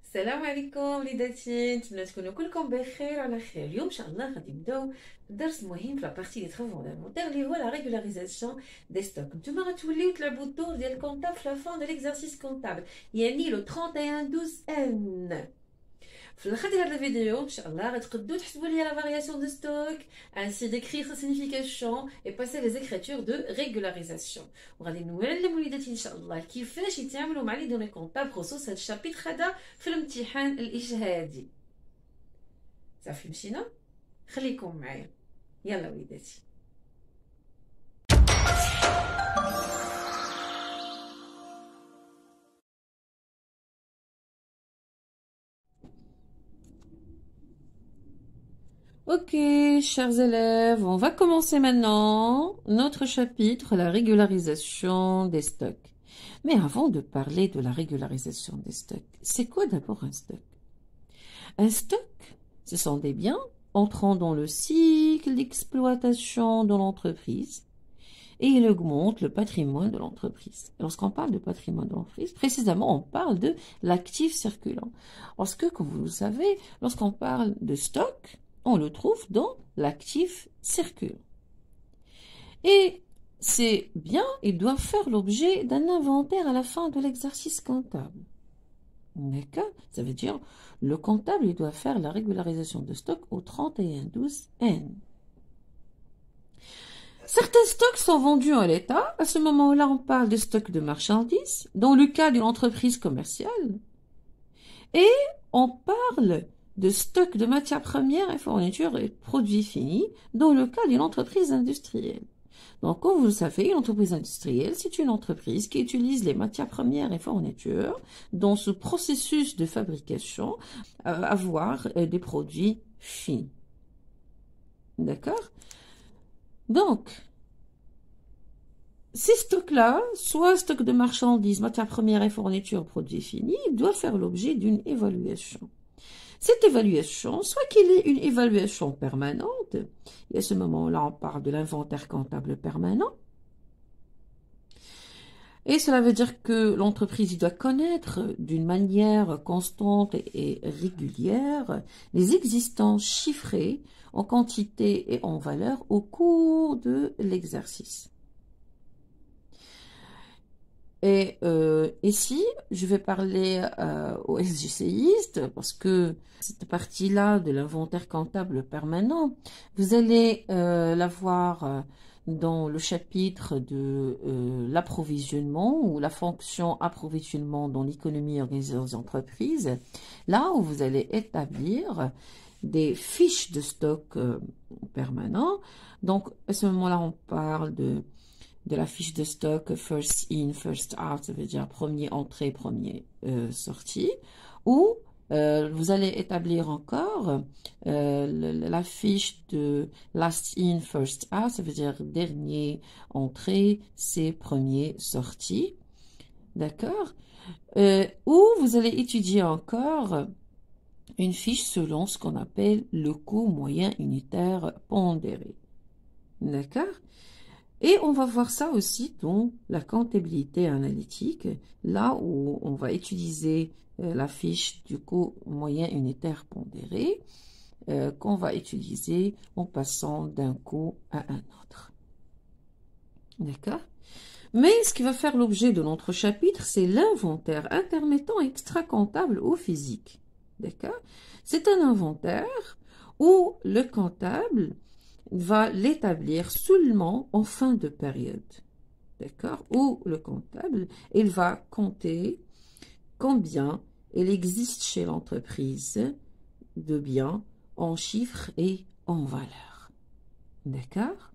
السلام عليكم وليداتي، نتمنى تكونوا كلكم بخير وعلى خير. اليوم ان شاء الله غادي نبداو درس مهم في لابارتي لي ترو فوندامونتال اللي هو لا ريغولاريزاسيون دي ستوك. نتوما غتوليو تلعبوا الدور ديال الكونطابل في لا فون دو ليكزارسيس كونطابل، يعني لو 31 12 ان. في الاخر ديال هاد الفيديو ان شاء الله غتقدروا تحسبوا لي لا فارياسيون دو ستوك ainsi d'écrire sa signification et passer les écritures de régularisation. وغادي نعلم وليداتي ان شاء الله كيفاش يتعاملوا مع لي دوني كونطابل بخصوص هاد الشابيتر هذا في الامتحان الاجهادي. صافي مشينا، خليكم معايا، يلا وليداتي. Ok, chers élèves, on va commencer maintenant notre chapitre, la régularisation des stocks. Mais avant de parler de la régularisation des stocks, c'est quoi d'abord un stock? Un stock, ce sont des biens entrant dans le cycle d'exploitation de l'entreprise et il augmente le patrimoine de l'entreprise. Lorsqu'on parle de patrimoine de l'entreprise, précisément, on parle de l'actif circulant. Parce que, comme vous le savez, lorsqu'on parle de stock, on le trouve dans l'actif circulant. Et ces biens, ils doivent faire l'objet d'un inventaire à la fin de l'exercice comptable. D'accord? Ça veut dire, le comptable, il doit faire la régularisation de stock au 31-12-N. Certains stocks sont vendus en l'état. À ce moment-là, on parle de stock de marchandises, dans le cas d'une entreprise commerciale. Et on parle de stock de matières premières et fournitures et produits finis dans le cas d'une entreprise industrielle. Donc, comme vous le savez, une entreprise industrielle, c'est une entreprise qui utilise les matières premières et fournitures dans ce processus de fabrication, avoir des produits finis. D'accord? Donc, ces stocks-là, soit stock de marchandises, matières premières et fournitures, produits finis, doivent faire l'objet d'une évaluation. Cette évaluation, soit qu'il y ait une évaluation permanente, et à ce moment-là, on parle de l'inventaire comptable permanent, et cela veut dire que l'entreprise doit connaître d'une manière constante et régulière les existences chiffrées en quantité et en valeur au cours de l'exercice. Et ici, je vais parler aux SGCistes parce que cette partie-là de l'inventaire comptable permanent, vous allez la voir dans le chapitre de l'approvisionnement ou la fonction approvisionnement dans l'économie organisée des entreprises, là où vous allez établir des fiches de stock permanent. Donc, à ce moment-là, on parle de la fiche de stock first in, first out, ça veut dire premier entrée, premier sortie, ou vous allez établir encore la fiche de last in, first out, ça veut dire dernier entrée, c'est premier sortie, d'accord? Ou vous allez étudier encore une fiche selon ce qu'on appelle le coût moyen unitaire pondéré, d'accord? Et on va voir ça aussi dans la comptabilité analytique, là où on va utiliser la fiche du coût moyen unitaire pondéré, qu'on va utiliser en passant d'un coût à un autre. D'accord? Mais ce qui va faire l'objet de notre chapitre, c'est l'inventaire intermittent extra-comptable ou physique. D'accord? C'est un inventaire où le comptable va l'établir seulement en fin de période, d'accord? Où le comptable, il va compter combien il existe chez l'entreprise de biens en chiffres et en valeurs, d'accord?